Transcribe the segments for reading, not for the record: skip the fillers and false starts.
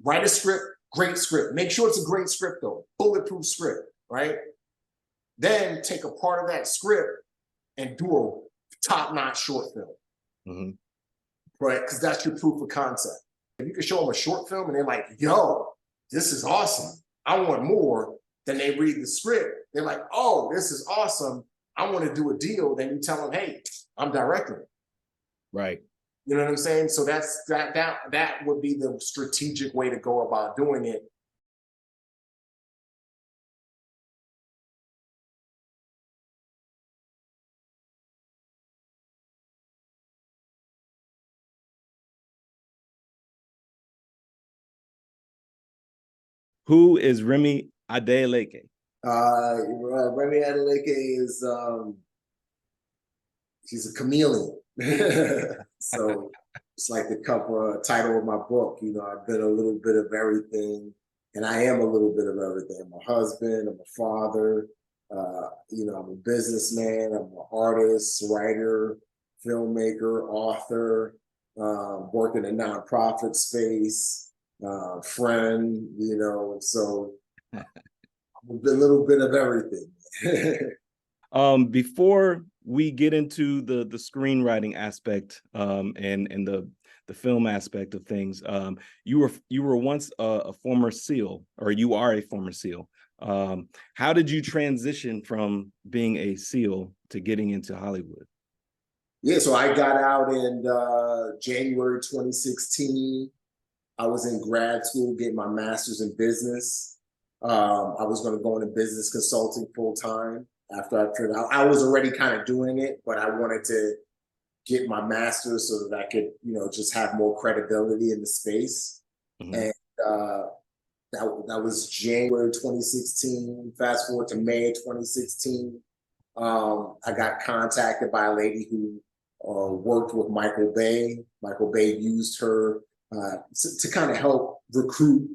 write a script, great script. Make sure it's a great script though, bulletproof script, right? Then take a part of that script and do a top-notch short film, right? Because that's your proof of concept. If you can show them a short film and they're like, yo, this is awesome, I want more, then they read the script, they're like, oh, this is awesome, I want to do a deal. Then you tell them, hey, I'm directing it. Right. You know what I'm saying? So that would be the strategic way to go about doing it. Who is Remi Adeleke? Remi Adeleke is she's a chameleon. So it's like the cover title of my book. You know, I've been a little bit of everything, and I am a little bit of everything. I'm a husband, I'm a father, you know, I'm a businessman, I'm an artist, writer, filmmaker, author, work in a nonprofit space, friend, you know, so a little bit of everything. Before we get into the screenwriting aspect and the film aspect of things, you were once a former SEAL, or you are a former SEAL. How did you transition from being a SEAL to getting into Hollywood? Yeah, so I got out in January 2016. I was in grad school getting my master's in business. I was going to go into business consulting full time after I turned out. I was already kind of doing it, but I wanted to get my master's so that I could, you know, just have more credibility in the space. And that was January 2016. Fast forward to May 2016. I got contacted by a lady who worked with Michael Bay. Michael Bay used her to kind of help recruit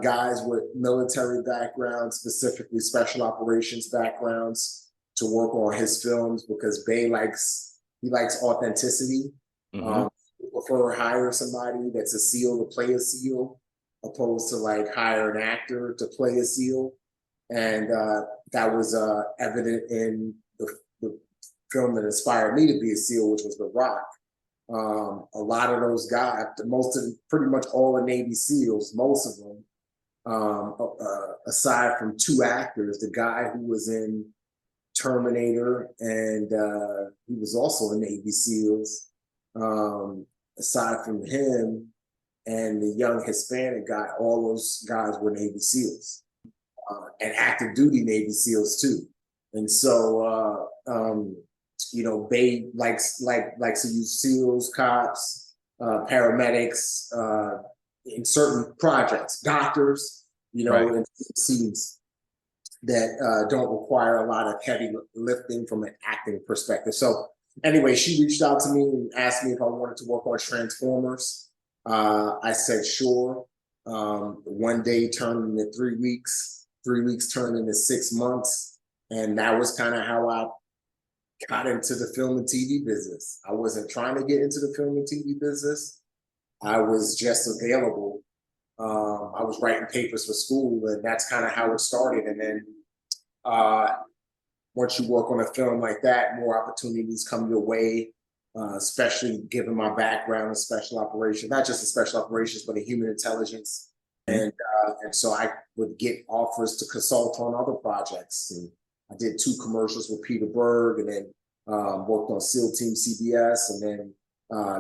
guys with military backgrounds, specifically special operations backgrounds, to work on his films, because Bay likes authenticity. Prefer hire somebody that's a SEAL to play a SEAL, opposed to like hire an actor to play a SEAL. And that was evident in the film that inspired me to be a SEAL, which was The Rock. A lot of those guys, pretty much all the Navy SEALs, most of them, aside from two actors, the guy who was in Terminator and he was also in Navy SEALs, aside from him and the young Hispanic guy, all those guys were Navy SEALs, and active duty Navy SEALs too. And so, you know, Bay likes to use SEALs, cops, paramedics, in certain projects, doctors, you know, in scenes that don't require a lot of heavy lifting from an acting perspective. So anyway, she reached out to me and asked me if I wanted to work on Transformers. I said, sure. 1 day turned into 3 weeks, 3 weeks turned into 6 months. And that was kind of how I got into the film and TV business. I wasn't trying to get into the film and TV business. I was just available. I was writing papers for school, and that's kind of how it started. And then once you work on a film like that, more opportunities come your way, especially given my background in special operations, not just in special operations, but in human intelligence. And so I would get offers to consult on other projects. And I did 2 commercials with Peter Berg, and then worked on SEAL Team CBS, and then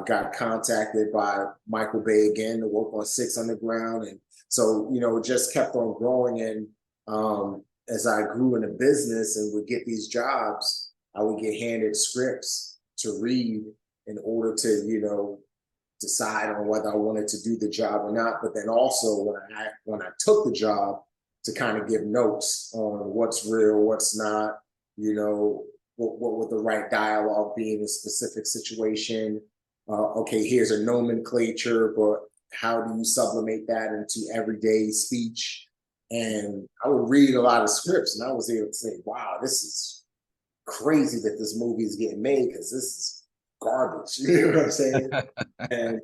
got contacted by Michael Bay again to work on 6 Underground. And so, you know, it just kept on growing. And as I grew in the business and would get these jobs, I would get handed scripts to read in order to, you know, decide on whether I wanted to do the job or not. But then also when I took the job, to kind of give notes on what's real, what's not, you know, what would the right dialogue be in a specific situation. Okay, here's a nomenclature, but how do you sublimate that into everyday speech? And I would read a lot of scripts, and I was able to say, wow, this is crazy that this movie is getting made, because this is garbage. You know what I'm saying? And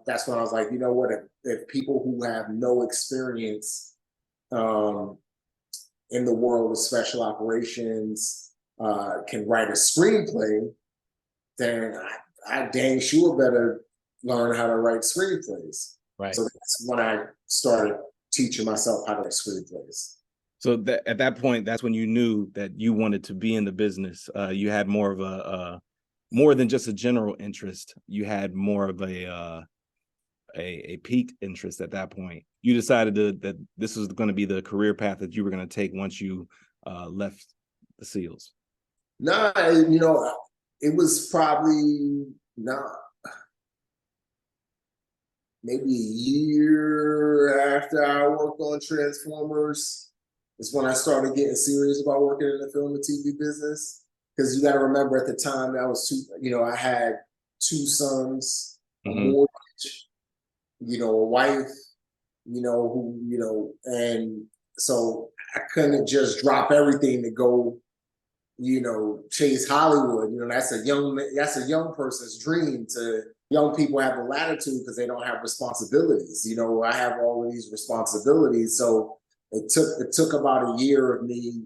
that's when I was like, you know what, if people who have no experience um, in the world of special operations can write a screenplay, then I dang sure better learn how to write screenplays. Right. So that's when I started teaching myself how to write screenplays. So that at that point, that's when you knew that you wanted to be in the business. You had more of more than just a general interest. You had more of a peak interest at that point. You decided that this was going to be the career path that you were going to take once you left the SEALs. No, you know, it was probably not maybe a year after I worked on Transformers. Is when I started getting serious about working in the film and TV business. Because you got to remember at the time I was I had two sons, a mortgage, a wife, and so I couldn't just drop everything to go, chase Hollywood. That's a young person's dream. To young people have the latitude because they don't have responsibilities. I have all of these responsibilities, so it took about a year of me,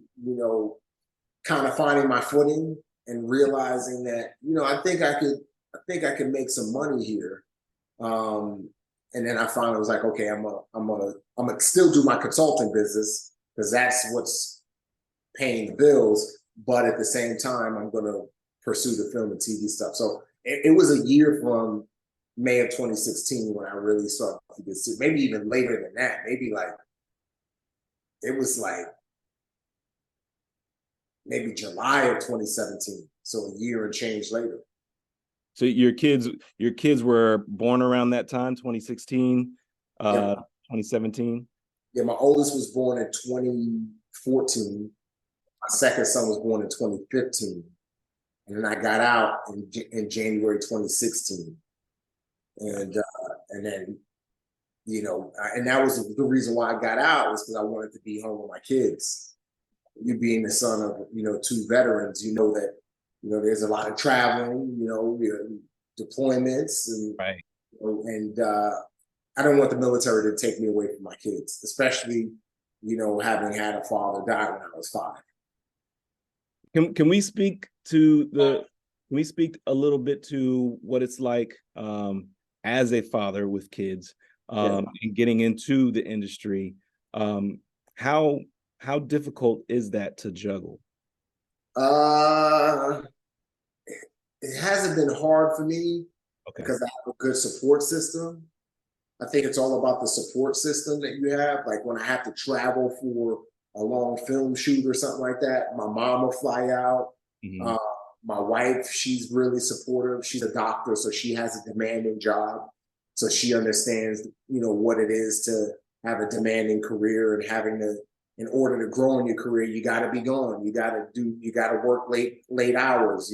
kind of finding my footing and realizing that, I think I could make some money here. And then I finally was like, okay, I'm gonna still do my consulting business because that's what's paying the bills. But at the same time, I'm gonna pursue the film and TV stuff. So it was a year from May of 2016 when I really started to get serious. Maybe even later than that. Maybe it was maybe July of 2017. So a year and change later. So your kids were born around that time, 2016, Yeah. 2017? Yeah, my oldest was born in 2014. My second son was born in 2015. And then I got out in January 2016. And then, and that was the reason why I got out, was because I wanted to be home with my kids. You being the son of, two veterans, that, there's a lot of traveling, deployments, and Right. and I don't want the military to take me away from my kids, especially, having had a father die when I was 5. Can we speak to can we speak a little bit to what it's like as a father with kids and getting into the industry? How difficult is that to juggle? It hasn't been hard for me because I have a good support system. I think it's all about the support system that you have. Like when I have to travel for a long film shoot or something like that, my mom will fly out. Mm-hmm. My wife, she's really supportive. She's a doctor, so she has a demanding job. So she understands, what it is to have a demanding career and having to, in order to grow in your career, you got to be gone. You got to work late hours,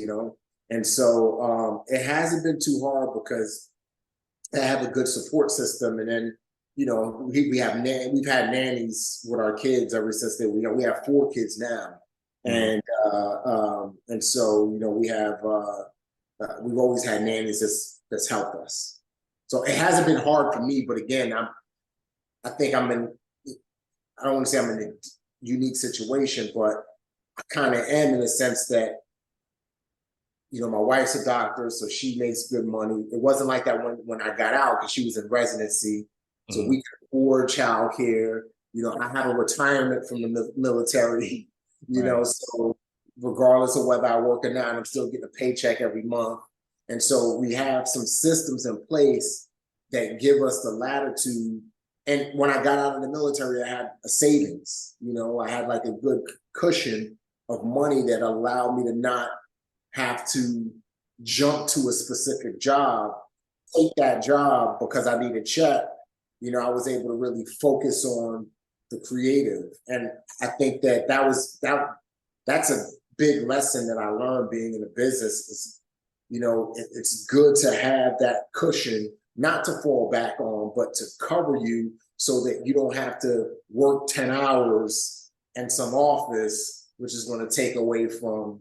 And so it hasn't been too hard because I have a good support system. And then, we've had nannies with our kids ever since they, we have 4 kids now. And so, we have, we've always had nannies that's helped us. So it hasn't been hard for me, but again, I think I don't want to say I'm in a unique situation, but I kind of am, in the sense that, my wife's a doctor, so she makes good money. It wasn't like that when I got out, because she was in residency. So we could afford childcare. I have a retirement from the military, so regardless of whether I work or not, I'm still getting a paycheck every month. And so we have some systems in place that give us the latitude. And when I got out of the military, I had a savings. I had like a good cushion of money that allowed me to not have to jump to a specific job, take that job because I need a check. I was able to really focus on the creative. And I think that's a big lesson that I learned being in the business is, it's good to have that cushion, not to fall back on, but to cover you so that you don't have to work 10 hours in some office, which is going to take away from,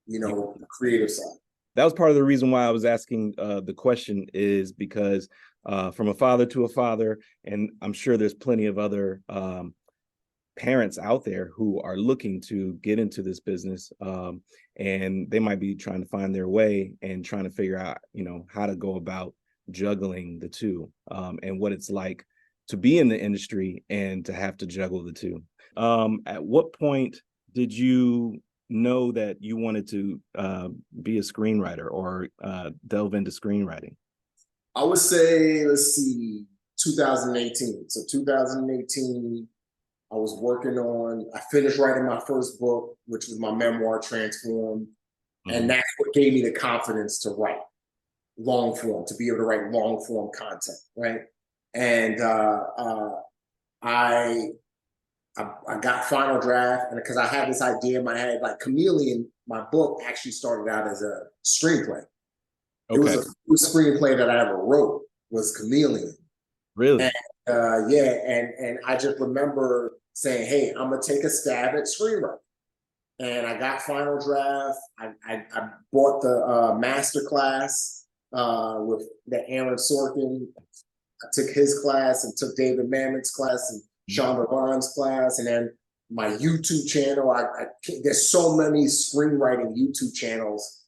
the creative side. that was part of the reason why I was asking the question, is because from a father to a father, and I'm sure there's plenty of other parents out there who are looking to get into this business, and they might be trying to find their way and trying to figure out, how to go about juggling the two, and what it's like to be in the industry and to have to juggle the two. At what point did you know that you wanted to be a screenwriter or delve into screenwriting? I would say, let's see, 2018. So 2018, I finished writing my first book, which was my memoir, Transformed. And that's what gave me the confidence to write long form, to be able to write long form content, right? And I got final draft, and because I had this idea in my head, like Chameleon, my book actually started out as a screenplay. It was the first screenplay that I ever wrote, was Chameleon. Really? And yeah, and I just remember saying, hey, I'm gonna take a stab at screenwriting. And I got final draft. I bought the master class with the Aaron Sorkin. I took his class and took David Mamet's class and Shonda Rhimes' class, and then my YouTube channel. There's so many screenwriting YouTube channels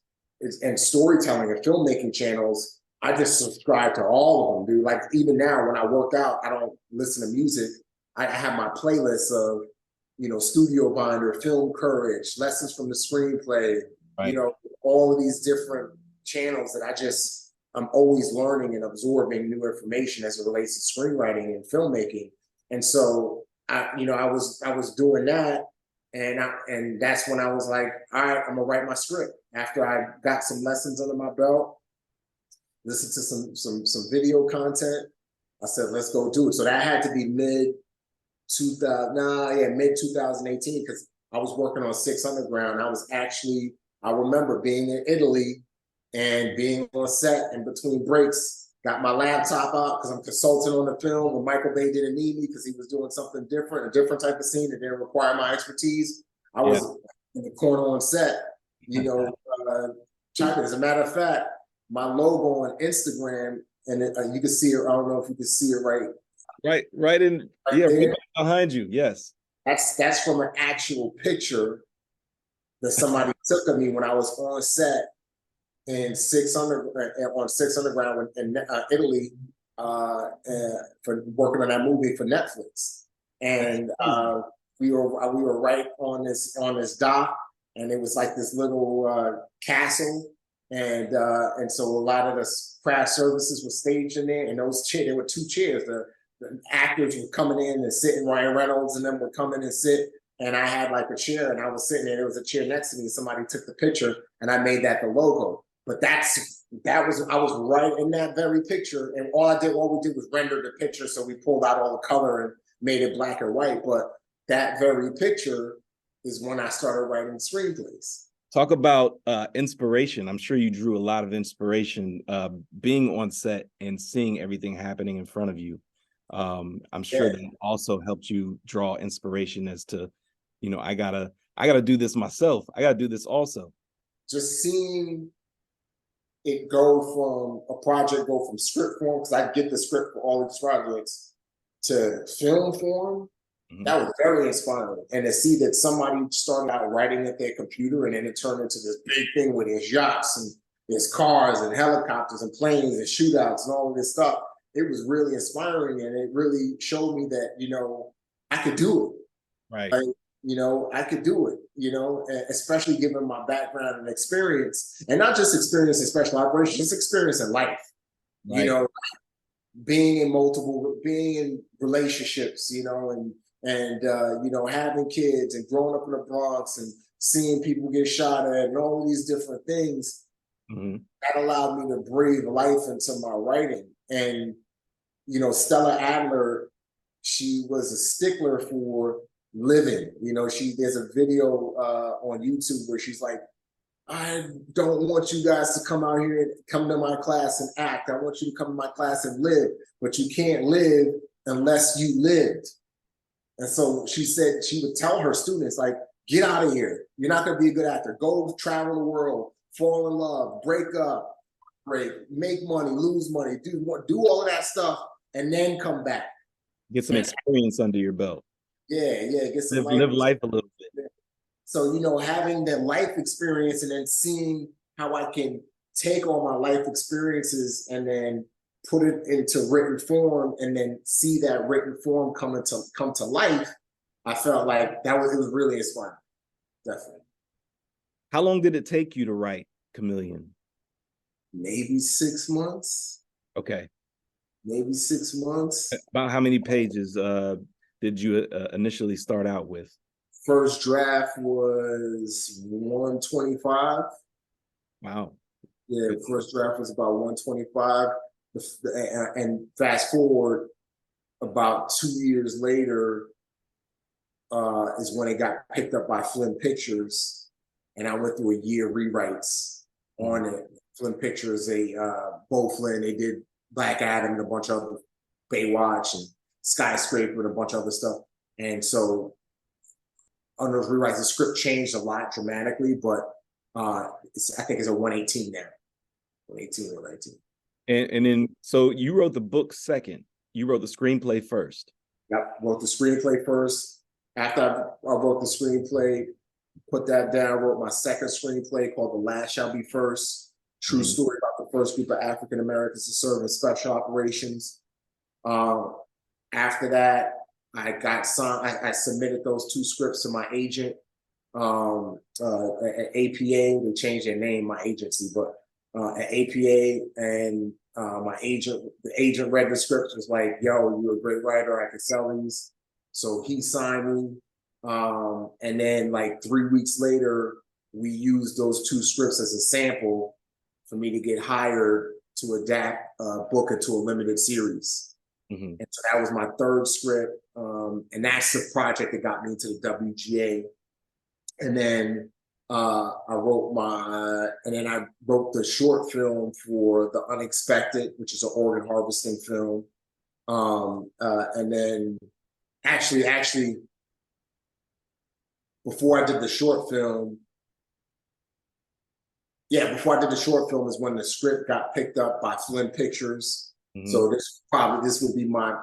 and storytelling and filmmaking channels. I just subscribe to all of them, dude. Like even now when I work out, I don't listen to music. I have my playlists of, Studio Binder, Film Courage, Lessons from the Screenplay, Right. All of these different channels that I'm always learning and absorbing new information as it relates to screenwriting and filmmaking. And so I was doing that, and that's when I was like, all right, I'm gonna write my script. After I got some lessons under my belt, listen to some video content, I said, let's go do it. So that had to be mid 2018, because I was working on Six Underground. I remember being in Italy and being on set, and between breaks, got my laptop out because I'm consulting on the film when Michael Bay didn't need me because he was doing something different, a different type of scene that didn't require my expertise. I was in the corner on set, as a matter of fact, my logo on Instagram, and you can see it, I don't know if you can see it Right in, right behind you. Yes. That's from an actual picture that somebody took of me when I was on set in Six Underground in Italy, for working on that movie for Netflix. And we were right on this dock, and it was like this little castle, and so a lot of the craft services were staged in there, and there were two chairs. The actors were coming in and sitting, Ryan Reynolds and them would come in and sit, and I had like a chair, and I was sitting there. There was a chair next to me. Somebody took the picture, and I made that the logo. But I was right in that very picture, and all we did was render the picture. So we pulled out all the color and made it black and white. But that very picture is when I started writing screenplays. Talk about inspiration. I'm sure you drew a lot of inspiration being on set and seeing everything happening in front of you. I'm sure that also helped you draw inspiration as to, I gotta do this myself. I gotta do this also. Just seeing it go from script form, because I get the script for all these projects, to film form. That was very inspiring. And to see that somebody started out writing at their computer, and then it turned into this big thing where there's yachts and there's cars and helicopters and planes and shootouts and all of this stuff. It was really inspiring, and it really showed me that, I could do it. Right. I could do it, especially given my background and experience, and not just experience in special operations, just experience in life. Right. Being in relationships, and having kids and growing up in the Bronx and seeing people get shot at and all of these different things, that allowed me to breathe life into my writing. And, Stella Adler, she was a stickler for living. There's a video on YouTube where she's like, I don't want you guys to come out here and come to my class and act. I want you to come to my class and live, but you can't live unless you lived. And so she said she would tell her students, like, get out of here. You're not going to be a good actor. Go travel the world, fall in love, break up, make money, lose money, do all of that stuff, and then come back. Get some experience under your belt. Yeah, get some live life a little bit. So, having that life experience and then seeing how I can take all my life experiences and then put it into written form and then see that written form come to life, I felt like it was really inspiring. Definitely. How long did it take you to write Chameleon? Maybe 6 months. Okay. Maybe 6 months. About how many pages did you initially start out with? First draft was 125. Wow. Yeah, the first draft was about 125. And fast forward about 2 years later is when it got picked up by Flynn Pictures. And I went through a year rewrites on it. Flynn Pictures, Bo Flynn, they did Black Adam and a bunch of other Baywatch and Skyscraper and a bunch of other stuff. And so on those rewrites, the script changed a lot dramatically, but I think it's a 118 now. 118 or 119. And then, so you wrote the book second. You wrote the screenplay first. Yep, wrote the screenplay first. After I wrote the screenplay, put that down, wrote my second screenplay called The Last Shall Be First. True story about the first group of African Americans to serve in special operations. After that, I got I submitted those 2 scripts to my agent at APA. They changed their name, my agency, but at APA, and the agent read the script, was like, "Yo, you're a great writer. I can sell these." So he signed me, and then like 3 weeks later, we used those 2 scripts as a sample for me to get hired to adapt a book into a limited series. And so that was my 3rd script, and that's the project that got me into the WGA. And then I wrote the short film for The Unexpected, which is an organ harvesting film. And then actually, before I did the short film, is when the script got picked up by Flynn Pictures. So this would be my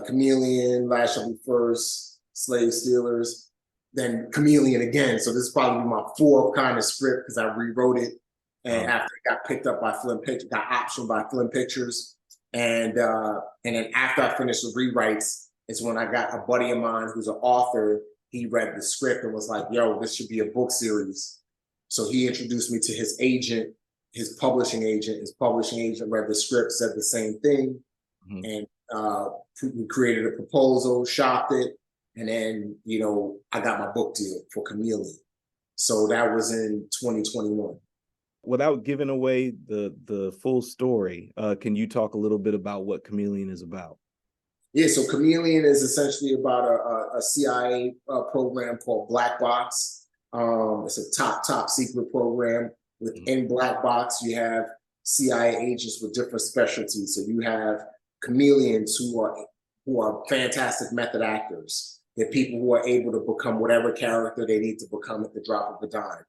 Chameleon, Last Shall Be First, Slave Stealers, then Chameleon again. So this is probably my 4th kind of script because I rewrote it, and after it got picked up by Flynn Pictures, got optioned by Flynn Pictures, and then after I finished the rewrites, is when I got a buddy of mine who's an author. He read the script and was like, "Yo, this should be a book series." So he introduced me to his agent, his publishing agent. His publishing agent read the script, said the same thing, and we created a proposal, shopped it, and then I got my book deal for Chameleon. So that was in 2021. Without giving away the full story, can you talk a little bit about what Chameleon is about? Yeah, so Chameleon is essentially about a CIA program called Black Box. It's a top secret program. Within Black Box, you have CIA agents with different specialties. So you have chameleons who are fantastic method actors. They're people who are able to become whatever character they need to become at the drop of a dime.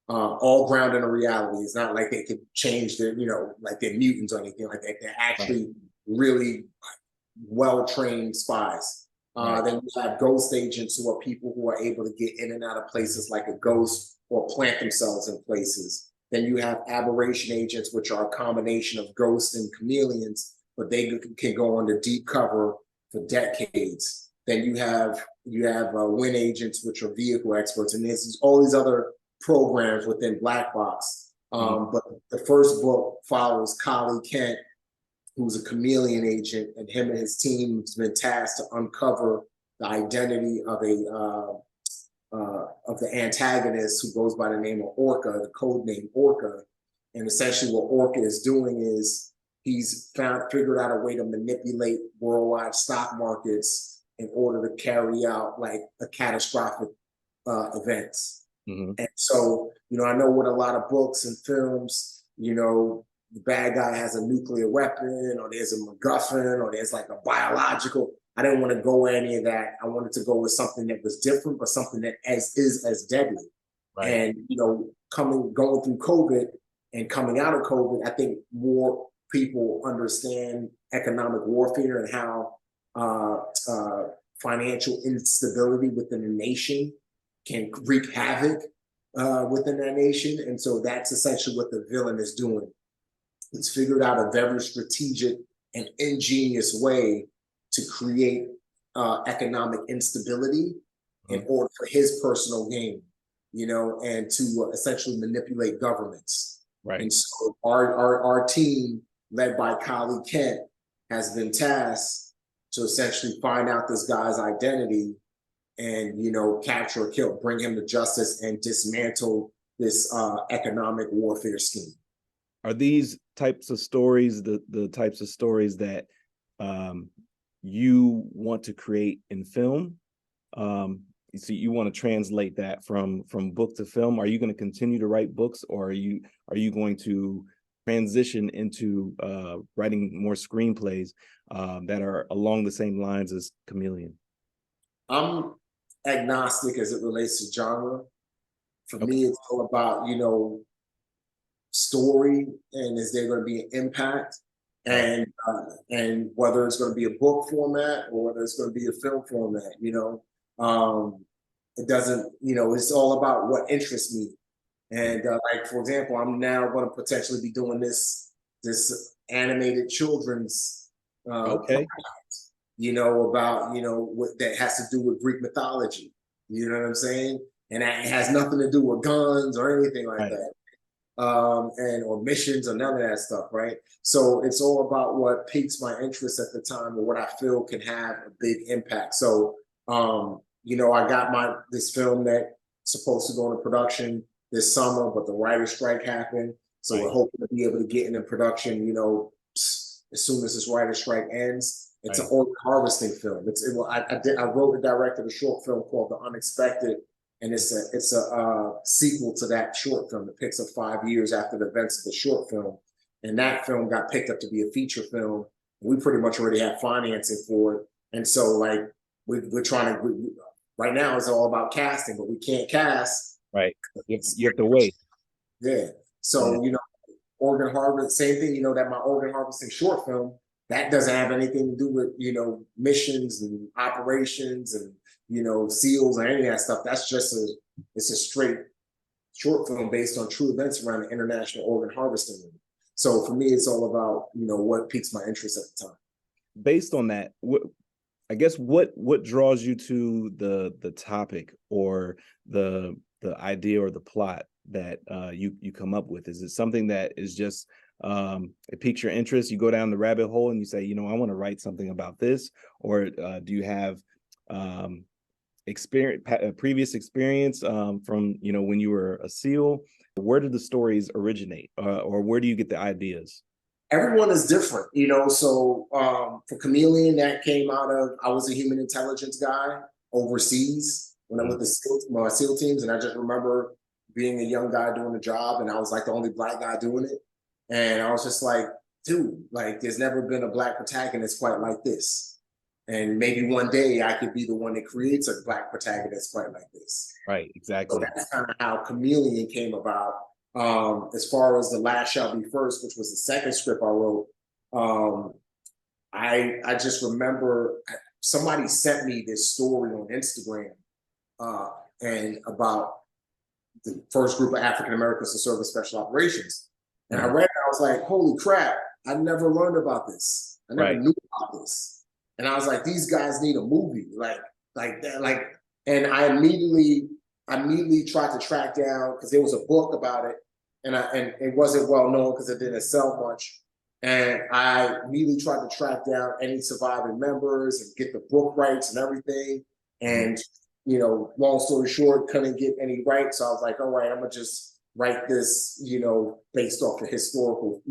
All grounded in reality. It's not like they could change their, like they're mutants or anything like that. They're actually really well-trained spies. Then you have ghost agents who are people who are able to get in and out of places like a ghost or plant themselves in places. Then you have aberration agents, which are a combination of ghosts and chameleons, but they can go under deep cover for decades. Then you have win agents, which are vehicle experts, and there's all these other programs within Black Box. But the first book follows Collie Kent, who's a chameleon agent, and him and his team has been tasked to uncover the identity of the antagonist, who goes by the name of Orca, the code name Orca. And essentially what Orca is doing is he's figured out a way to manipulate worldwide stock markets in order to carry out like a catastrophic events. And so, I know with a lot of books and films, the bad guy has a nuclear weapon, or there's a MacGuffin, or there's like a biological. I didn't want to go any of that. I wanted to go with something that was different, but something that is as deadly. Right. And, going through COVID and coming out of COVID, I think more people understand economic warfare and how financial instability within a nation can wreak havoc within that nation. And so that's essentially what the villain is doing. He's figured out a very strategic and ingenious way to create economic instability in order for his personal gain, and to essentially manipulate governments. Right. And so our team, led by Kali Kent, has been tasked to essentially find out this guy's identity and, capture or kill, bring him to justice and dismantle this economic warfare scheme. Are these types of stories the types of stories that you want to create in film? So you want to translate that from book to film? Are you going to continue to write books, or are you going to transition into writing more screenplays that are along the same lines as Chameleon? I'm agnostic as it relates to genre. For Okay. me, it's all about, story, and is there going to be an impact, and whether it's going to be a book format or whether it's going to be a film format. It doesn't, it's all about what interests me. And like, for example, I'm now going to potentially be doing this animated children's Okay. about, what that has to do with Greek mythology. You know what I'm saying? And that has nothing to do with guns or anything like Right. that. Or missions or none of that stuff, right? So it's all about what piques my interest at the time or what I feel can have a big impact. So, I got this film that's supposed to go into production this summer, but the writer's strike happened. So Right. we're hoping to be able to get into production, as soon as this writer's strike ends. It's an organ harvesting film. I wrote and directed a short film called The Unexpected, and it's a sequel to that short film. It picks up 5 years after the events of the short film, and that film got picked up to be a feature film. We pretty much already have financing for it, and so like we're trying to. Right now, it's all about casting, but we can't cast. Right. You have to wait. Yeah. So organ harvest, same thing. That my organ harvesting short film, that doesn't have anything to do with missions and operations and SEALs or any of that stuff. That's just it's a straight short film based on true events around the International Organ Harvesting Movement. So for me, it's all about what piques my interest at the time. Based on that, I guess what draws you to the topic or the idea or the plot that you come up with? Is it something that is just it piques your interest, you go down the rabbit hole and you say, I want to write something about this? Or do you have previous experience from when you were a SEAL? Where did the stories originate, or where do you get the ideas? Everyone is different, so for Chameleon, that came out of, I was a human intelligence guy overseas when I went to SEAL teams, and I just remember being a young guy doing the job, and I was like the only Black guy doing it, and I was just like, dude, like there's never been a Black protagonist quite like this, and maybe one day I could be the one that creates a Black protagonist quite like this. Right, exactly. So that's kind of how Chameleon came about. As far as The Last Shall Be First, which was the second script I wrote, I just remember somebody sent me this story on Instagram and about the first group of African Americans to serve in special operations. And I read it, I was like, holy crap, I never learned about this. I never knew about this. And I was like, these guys need a movie like that. And I immediately tried to track down, because there was a book about it, and it wasn't well known because it didn't sell much. And I immediately tried to track down any surviving members and get the book rights and everything. And long story short, couldn't get any rights. So I was like, all right, I'm gonna just write this, based off of historical,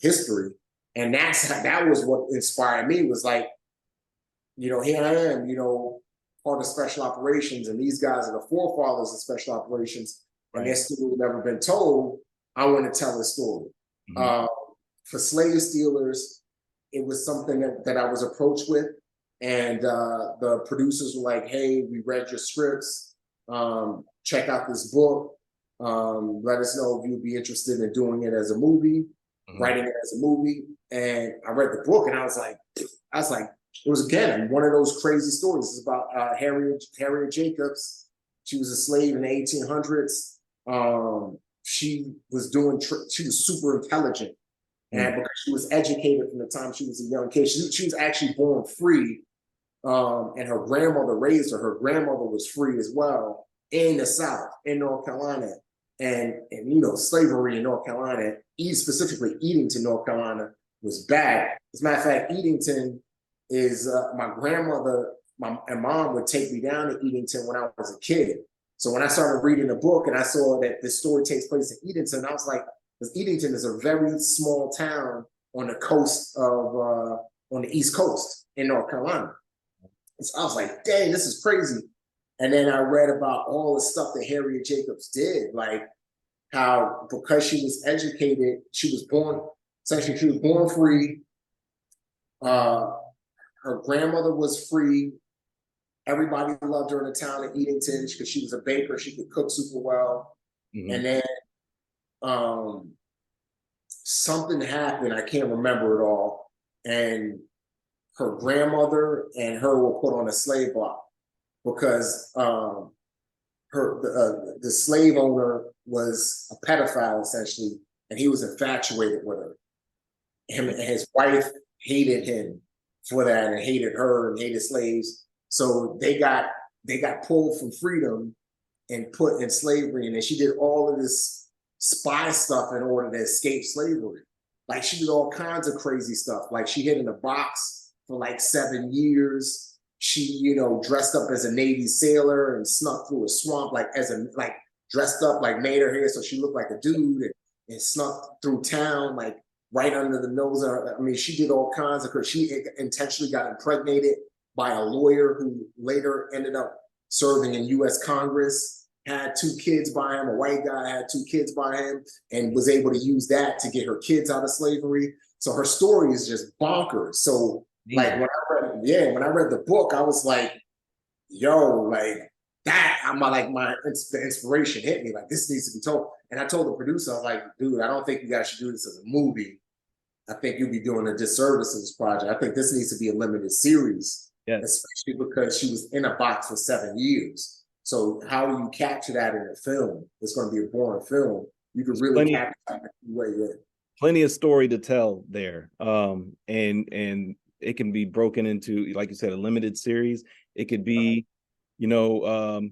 history. And that was what inspired me, was like, here I am, part of special operations, and these guys are the forefathers of special operations, and their story never been told. I want to tell a story. For slave stealers, it was something that I was approached with, and the producers were like, hey, we read your scripts, check out this book. Let us know if you'd be interested in doing it as a movie, writing it as a movie. And I read the book and I was like, it was again one of those crazy stories. It's about Harriet Jacobs. She was a slave in the 1800s. She was super intelligent. And because she was educated from the time she was a young kid, she was actually born free. And her grandmother raised her. Her grandmother was free as well in the South, in North Carolina. And you know, slavery in North Carolina, specifically Edenton, North Carolina, was bad. As a matter of fact, Edenton is my grandmother and mom would take me down to Edenton when I was a kid. So when I started reading the book and I saw that this story takes place in Edenton, I was like, because Edenton is a very small town on the coast of on the East Coast in North Carolina. And so I was like, dang, this is crazy. And then I read about all the stuff that Harriet Jacobs did, like how because she was educated, she was born free. Her grandmother was free. Everybody loved her in the town of Edenton because she was a baker. She could cook super well. And then something happened. I can't remember it all. And her grandmother and her were put on a slave block because the slave owner was a pedophile essentially, and he was infatuated with her. Him and his wife hated him for that and hated her and hated slaves. So they got pulled from freedom and put in slavery. And then she did all of this spy stuff in order to escape slavery. Like she did all kinds of crazy stuff. Like she hid in a box for like 7 years. She, you know, dressed up as a Navy sailor and snuck through a swamp, dressed up, like made her hair so she looked like a dude and snuck through town, like right under the nose of her. I mean, she did all kinds of crazy. She intentionally got impregnated by a lawyer who later ended up serving in U.S. Congress, had 2 kids by him. A white guy had 2 kids by him and was able to use that to get her kids out of slavery. So her story is just bonkers. So like when I read the book, I was like, yo, like that, the inspiration hit me. Like this needs to be told. And I told the producer, I was like, dude, I don't think you guys should do this as a movie. I think you'll be doing a disservice to this project. I think this needs to be a limited series. Yes. Especially because she was in a box for 7 years. So how do you capture that in a film? It's going to be a boring film. You can really capture that way in. Plenty of story to tell there. And it can be broken into, like you said, a limited series. It could be, you know,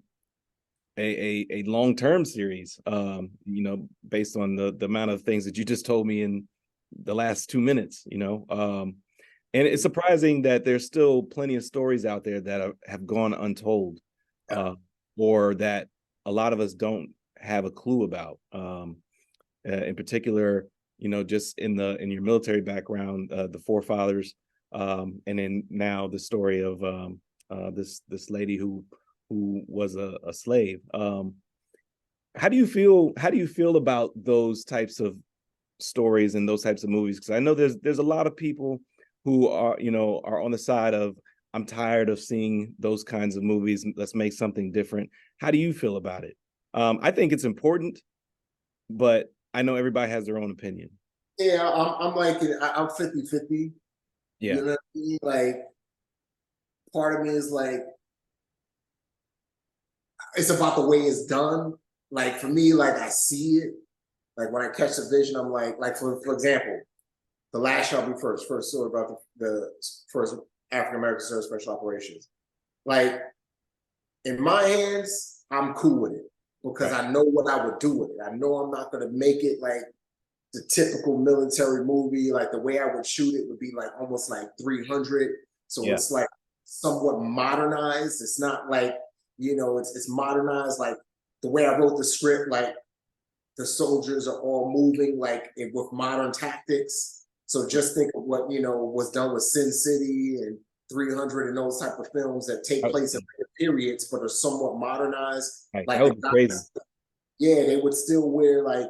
a long-term series, you know, based on the amount of things that you just told me in the last 2 minutes, you know. And it's surprising that there's still plenty of stories out there that have gone untold, or that a lot of us don't have a clue about. In particular, you know, just in your military background, the forefathers, and then now the story of this lady who was a slave. How do you feel about those types of stories and those types of movies? Because I know there's a lot of people who are, you know, are on the side of, I'm tired of seeing those kinds of movies. Let's make something different. How do you feel about it? I think it's important, but I know everybody has their own opinion. Yeah, I'm like, I'm 50-50. Yeah. You know what I mean? Like, part of me is like, it's about the way it's done. Like, for me, like, I see it. Like, when I catch the vision, I'm like for example, The Last Shall Be First story about the first African-American Service Special Operations. Like, in my hands, I'm cool with it because I know what I would do with it. I know I'm not going to make it like the typical military movie. Like the way I would shoot it would be like almost like 300. So it's like somewhat modernized. It's not like, you know, it's modernized. Like the way I wrote the script, like the soldiers are all moving like with modern tactics. So just think of what, you know, was done with Sin City and 300 and those type of films that take place in periods, but are somewhat modernized. Right. Like that would be crazy. Yeah, they would still wear like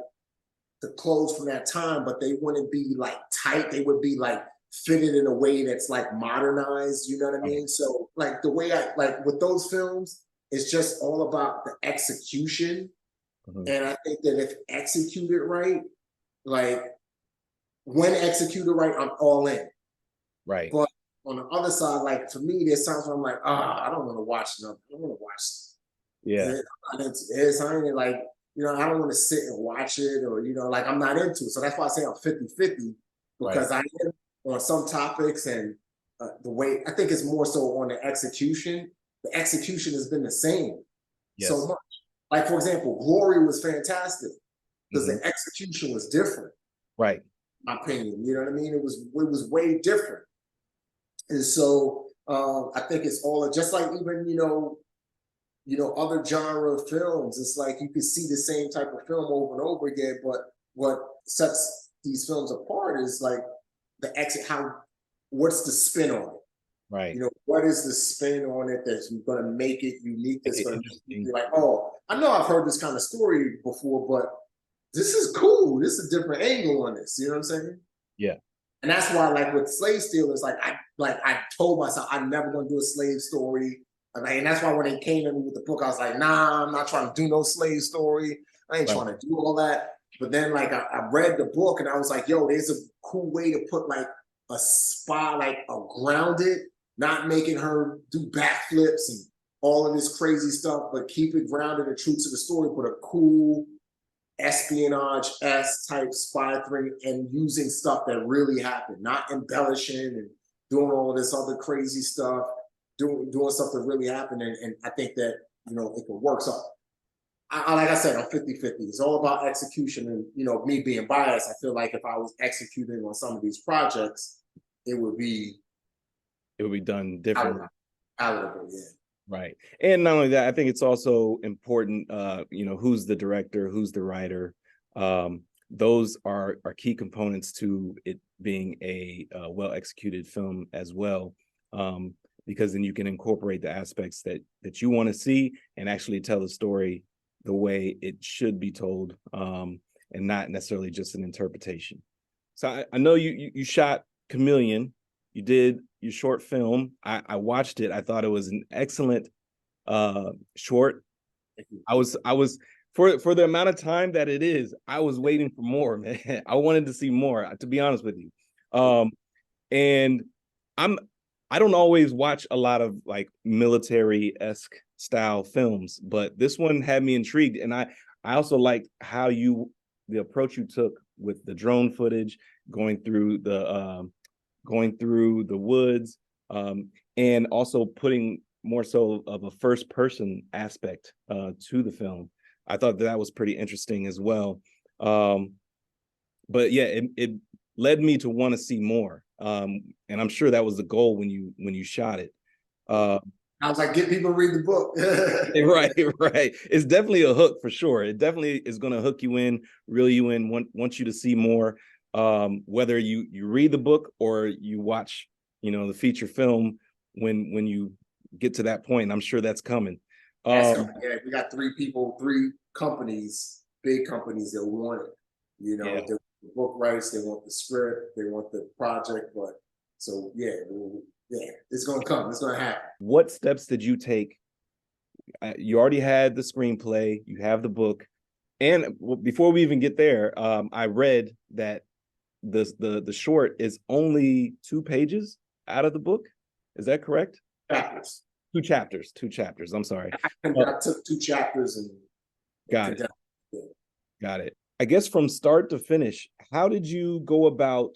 the clothes from that time, but they wouldn't be like tight. They would be like fitted in a way that's like modernized. You know what I mean? So like the way I like with those films, it's just all about the execution Mhm. And I think that if executed right, like when executed right, I'm all in. Right. But on the other side, like for me, there's times where I'm like, I don't want to watch nothing. I don't want to watch Yeah. it. I'm not into this. I ain't like, I don't want to sit and watch it, or, like I'm not into it. So that's why I say I'm 50-50, Right. because I am on some topics, and the way I think it's more so on the execution. The execution has been the same so Yes. much. Like, for example, Glory was fantastic because Hmm. the execution was different, Right. in my opinion. You know what I mean? It was way different. And so I think it's all just like, even other genre of films. It's like you can see the same type of film over and over again, but what sets these films apart is like the exit. What's the spin on it? Right. What is the spin on it that's going to make it unique? Make That's it going to make you interesting. be like, oh, I know I've heard this kind of story before, but this is cool. This is a different angle on this. You know what I'm saying? Yeah. And that's why, like with slave stealers, I told myself I'm never gonna do a slave story. And that's why when they came to me with the book, I was like, nah, I'm not trying to do no slave story. I ain't Right. trying to do all that. But then like I read the book and I was like, yo, there's a cool way to put like a spy, like a grounded, not making her do backflips and all of this crazy stuff, but keep it grounded and true to the story, but a cool espionage-esque type spy thing, and using stuff that really happened, not embellishing and doing all of this other crazy stuff, doing stuff that really happened. And I think that, it can work. So like I said, I'm 50-50. It's all about execution. And, me being biased, I feel like if I was executing on some of these projects, it would be It would be done differently. palatable. Yeah. Right. And not only that, I think it's also important, who's the director, who's the writer. Those are key components to it being a well executed film as well. Because then you can incorporate the aspects that you want to see and actually tell the story the way it should be told, and not necessarily just an interpretation. So I know you shot Chameleon. You did your short film. I watched it. I thought it was an excellent short. I was for the amount of time that it is, I was waiting for more, man. I wanted to see more, to be honest with you. And I don't always watch a lot of like military-esque style films, but this one had me intrigued. And I also like how the approach you took with the drone footage, going through the woods, and also putting more so of a first person aspect to the film. I thought that was pretty interesting as well. But yeah, it led me to want to see more. And I'm sure that was the goal when you shot it. I was like, get people to read the book. Right, right. It's definitely a hook for sure. It definitely is going to hook you in, reel you in, want you to see more. Whether you read the book or you watch, the feature film when you get to that point. I'm sure that's coming. That's coming. Yeah, we got three companies, big companies that want it. They Yeah. want the book rights, they want the script, they want the project. But so yeah, it's gonna come. It's gonna happen. What steps did you take? You already had the screenplay, you have the book, and before we even get there, I read that the short is only 2 pages out of the book. Is that correct? Chapters. Two chapters. I'm sorry. I took 2 chapters and Got it. Got it. I guess from start to finish, how did you go about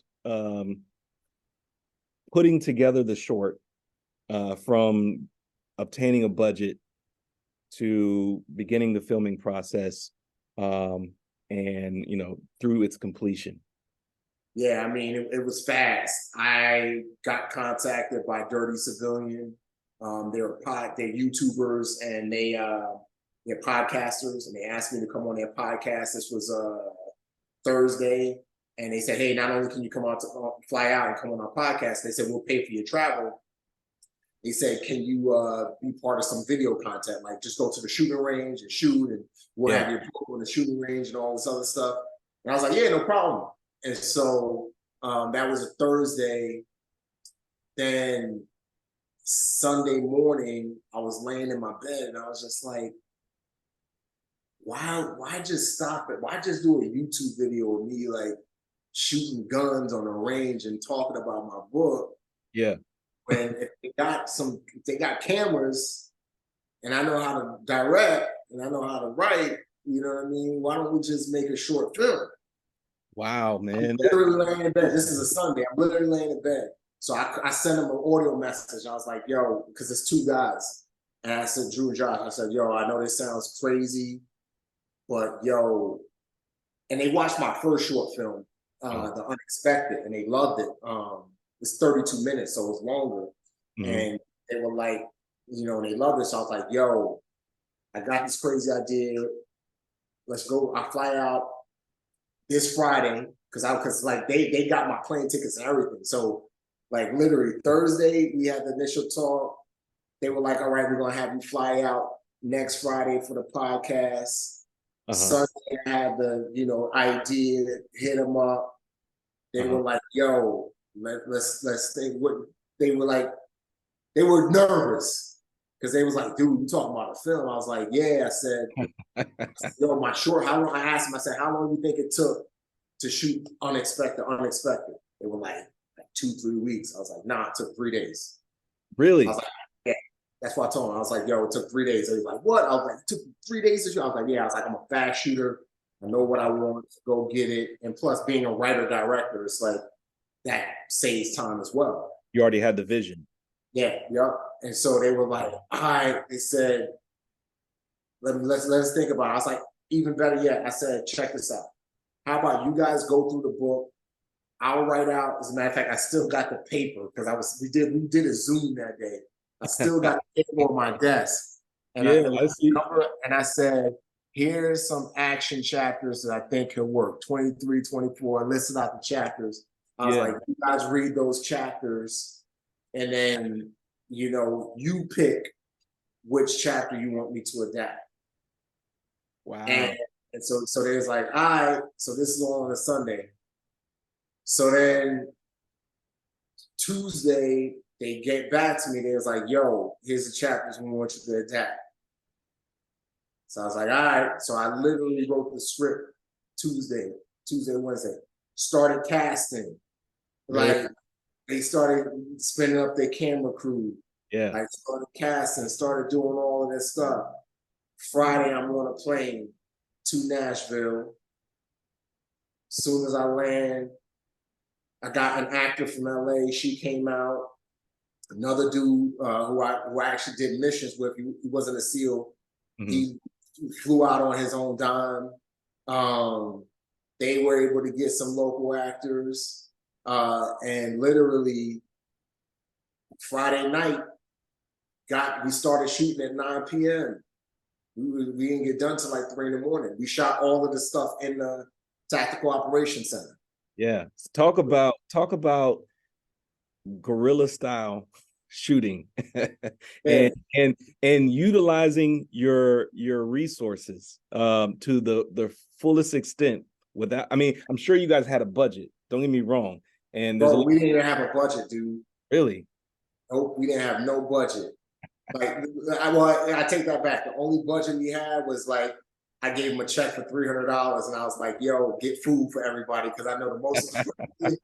putting together the short, from obtaining a budget to beginning the filming process, and through its completion? Yeah, I mean, it was fast. I got contacted by Dirty Civilian. They're YouTubers, and they're podcasters, and they asked me to come on their podcast. This was Thursday, and they said, "Hey, not only can you come out to fly out and come on our podcast, they said we'll pay for your travel." They said, "Can you be part of some video content? Like just go to the shooting range and shoot, and we'll have your book on the shooting range and all this other stuff." And I was like, "Yeah, no problem." And so that was a Thursday. Then Sunday morning, I was laying in my bed and I was just like, why just stop it? Why just do a YouTube video of me like shooting guns on a range and talking about my book? Yeah. When if they got cameras and I know how to direct and I know how to write, you know what I mean? Why don't we just make a short film? Wow, I'm man. literally laying in bed. This is a Sunday. I'm literally laying in bed. So I sent him an audio message. I was like, yo, because it's two guys. And I said, Drew and Josh, I said, yo, I know this sounds crazy, but yo, and they watched my first short film, The Unexpected, and they loved it. It's 32 minutes, so it's longer. And they were like, you know, they loved it. So I was like, yo, I got this crazy idea. Let's go. I fly out this Friday because like they got my plane tickets and everything. So like literally Thursday, we had the initial talk. They were like, all right, we're gonna have you fly out next Friday for the podcast. Sunday, I had the idea, hit them up. They were like, yo, let's stay. They were like, they were nervous because they was like, dude, you talking about a film? I was like, yeah. I said, yo, my short, how long? I asked them, I said, how long do you think it took to shoot Unexpected? They were like 2-3 weeks. I was like, nah, it took 3 days. Really? I was like, yeah. That's what I told him. I was like, yo, it took 3 days. He was like, what? I was like, it took 3 days to shoot. I was like, yeah. I was like, I'm a fast shooter. I know what I want. Go get it. And plus, being a writer director, it's like that saves time as well. You already had the vision. Yeah, yeah. And so they were like, all right. They said, let's think about it. I was like, even better yet, I said, check this out. How about you guys go through the book? I'll write out. As a matter of fact, I still got the paper because we did a Zoom that day. I still got the paper on my desk. And I see. I said, here's some action chapters that I think could work. 23, 24. I listed out the chapters. I was like, you guys read those chapters, and then you pick which chapter you want me to adapt. Wow. And so they was like, all right, so this is all on a Sunday. So then Tuesday, they get back to me. They was like, yo, here's the chapters we want you to adapt. So I was like, all right. So I literally wrote the script Tuesday, Wednesday. Started casting. Like they started spinning up their camera crew. Yeah. I started casting, started doing all of this stuff. Friday, I'm on a plane to Nashville. As soon as I land, I got an actor from LA. She came out. Another dude who I actually did missions with. He wasn't a SEAL. He flew out on his own dime. They were able to get some local actors, and literally Friday night, we started shooting at 9 p.m. We didn't get done till like 3 in the morning. We shot all of the stuff in the Tactical Operations Center. Yeah. Talk about guerrilla style shooting and utilizing your resources to the fullest extent without, I mean, I'm sure you guys had a budget, don't get me wrong. And Bro, we didn't even have a budget, dude. Really? Nope, we didn't have no budget. Like, I take that back. The only budget we had was like, I gave him a check for $300, and I was like, "Yo, get food for everybody," because I know the most the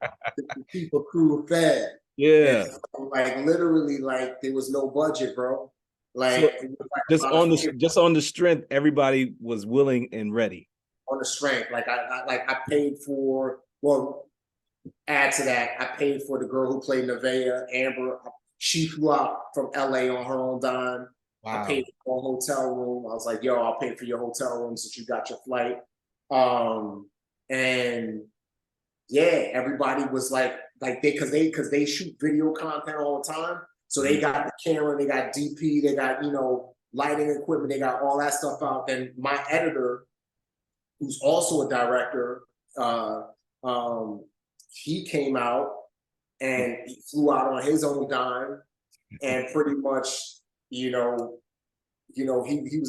people crew fed. Yeah. So, like literally, like there was no budget, bro. Like, so just on the strength, everybody was willing and ready. On the strength, like I paid for. Well, add to that, I paid for the girl who played Nevaeh, Amber. She flew out from LA on her own dime. Wow. I paid for a hotel room. I was like, yo, I'll pay for your hotel room since you got your flight. And yeah, everybody was like because they shoot video content all the time. So they got the camera, they got DP, they got, lighting equipment, they got all that stuff out. And my editor, who's also a director, he came out and he flew out on his own dime, and pretty much, he was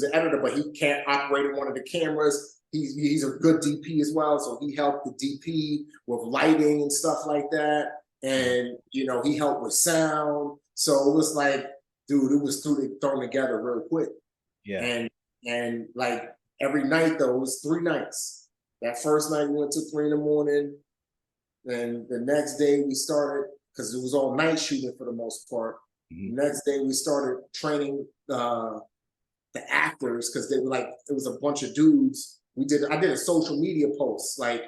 an editor, but he can't operate one of the cameras. He's a good DP as well, so he helped the DP with lighting and stuff like that, and he helped with sound. So it was like, dude, it was thrown together real quick. Yeah, and like every night though, it was 3 nights. That first night we went to 3 in the morning. Then the next day we started, because it was all night shooting for the most part. The next day we started training the actors, because they were like, it was a bunch of dudes. I did a social media post, like,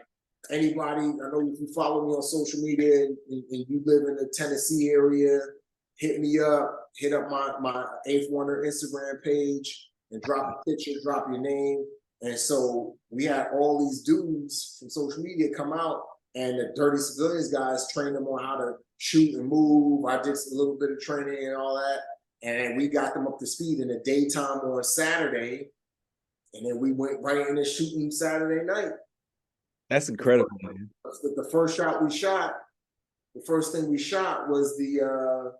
anybody, I know if you follow me on social media and you live in the Tennessee area, hit me up, hit up my Eighth Wonder Instagram page and drop a picture, drop your name. And so we had all these dudes from social media come out, and the Dirty Civilians guys trained them on how to shoot and move. I did a little bit of training and all that. And we got them up to speed in the daytime on Saturday. And then we went right into shooting Saturday night. That's incredible, man. The first shot we shot, the first thing we shot was the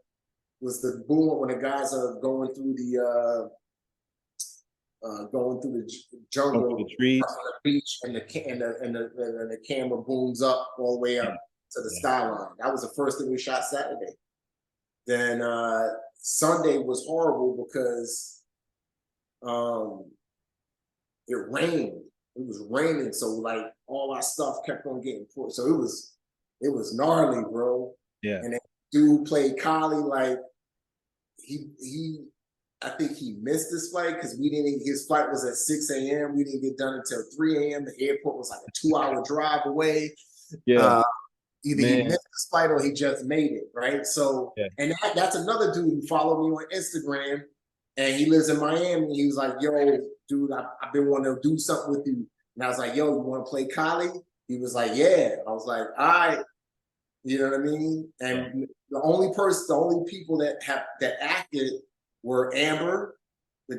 boom when the guys are going through the jungle, the trees, on the beach, and the camera booms up all the way up to the skyline. That was the first thing we shot Saturday. Then Sunday was horrible because it rained. It was raining, so like all our stuff kept on getting put. So it was gnarly, bro. Yeah. And then dude played Kali, like I think he missed his flight because his flight was at 6 a.m. We didn't get done until 3 a.m. The airport was like a 2-hour drive away. Yeah. Either he missed his flight or he just made it, right? So, and that's another dude who followed me on Instagram, and he lives in Miami. He was like, yo, dude, I've been wanting to do something with you. And I was like, yo, you want to play Kali? He was like, yeah. I was like, all right. You know what I mean? And the only people that acted were Amber, the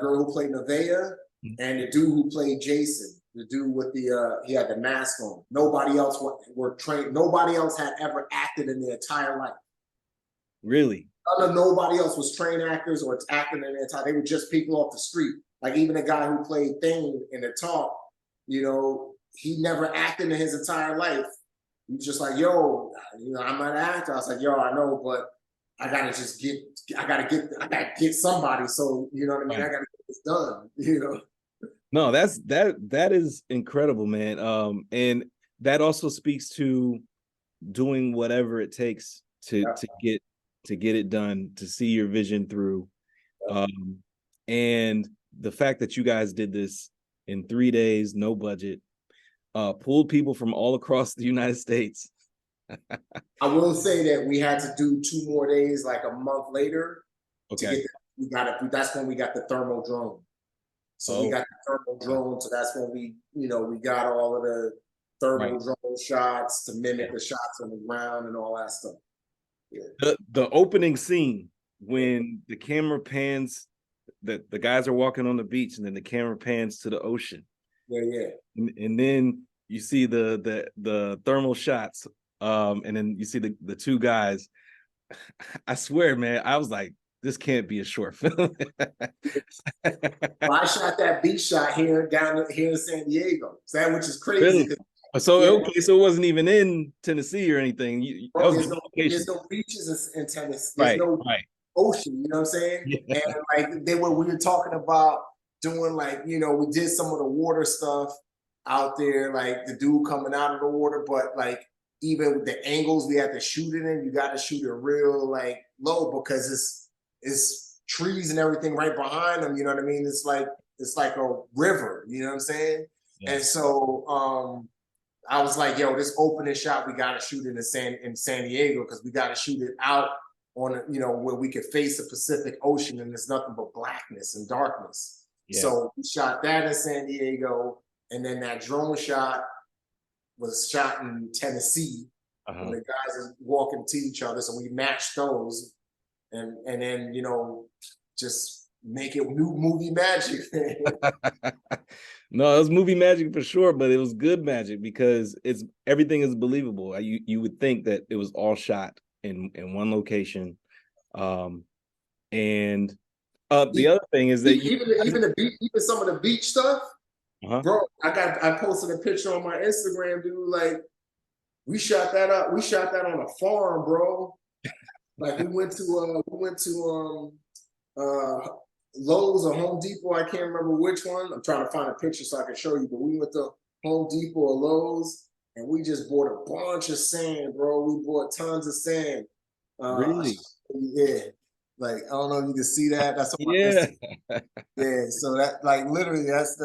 girl who played Nevaeh, and the dude who played Jason, the dude with he had the mask on. Nobody else were trained. Nobody else had ever acted in their entire life. Really? Nobody else was trained actors or acting in their entire. They were just people off the street. Like even the guy who played Thane in the talk, you know, he never acted in his entire life. He was just like, yo, you know, I'm not an actor. I was like, yo, I know, but I gotta get somebody. So, you know what I mean? I gotta get this done, you know? No, that is incredible, man. And that also speaks to doing whatever it takes to get it done, to see your vision through. And the fact that you guys did this in 3 days, no budget, pulled people from all across the United States. I will say that we had to do 2 more days, like a month later. Okay. That's when we got the thermal drone. So we got the thermal drone. So that's when we got all of the thermal drone shots to mimic the shots on the ground and all that stuff. Yeah. The opening scene when the camera pans, the guys are walking on the beach, and then the camera pans to the ocean. Yeah. And then you see the thermal shots, and then you see the 2 guys. I swear, man, I was like, this can't be a short film. Well, I shot that beach shot here in San Diego, which is crazy. Really? So okay, so it wasn't even in Tennessee or anything. There's no beaches in Tennessee. There's no ocean. You know what I'm saying? Yeah. And like we were talking about doing, like, you know, we did some of the water stuff out there, like the dude coming out of the water, but like even with the angles we had to shoot it in, you got to shoot it real like low because it's trees and everything right behind them. You know what I mean? It's like a river. You know what I'm saying? Yeah. And so I was like, yo, this opening shot, we got to shoot it in San Diego because we got to shoot it out on, you know, where we could face the Pacific Ocean and there's nothing but blackness and darkness. Yeah. So we shot that in San Diego, and then that drone shot was shot in Tennessee. When the guys are walking to each other, so we matched those, and then, you know, just make it new movie magic. No, it was movie magic for sure, but it was good magic because everything is believable. You would think that it was all shot in one location, and the other thing is that even some of the beach stuff, bro. I posted a picture on my Instagram, dude. Like we shot that on a farm, bro. Like we went to Lowe's or Home Depot. I can't remember which one. I'm trying to find a picture so I can show you. But we went to Home Depot or Lowe's, and we just bought a bunch of sand, bro. We bought tons of sand. Really? Yeah. Like, I don't know if you can see that. That's on my Yeah, Instagram. Yeah. So that, like, literally, that's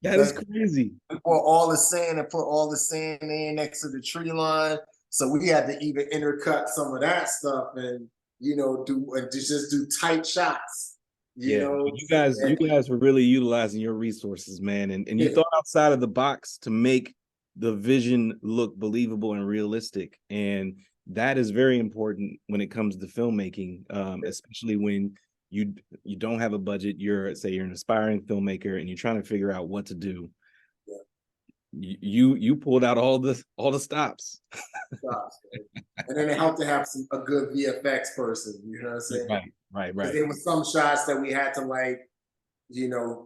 that is crazy. we bought all the sand and put all the sand in next to the tree line. So we had to even intercut some of that stuff and, just do tight shots, Yeah, you guys were really utilizing your resources, man, and you Yeah. thought outside of the box to make the vision look believable and realistic, and that is very important when it comes to filmmaking, especially when you don't have a budget. You're an aspiring filmmaker and you're trying to figure out what to do. You pulled out all the stops. And then it helped to have a good VFX person, you know what I'm saying? Right. Because there were some shots that we had to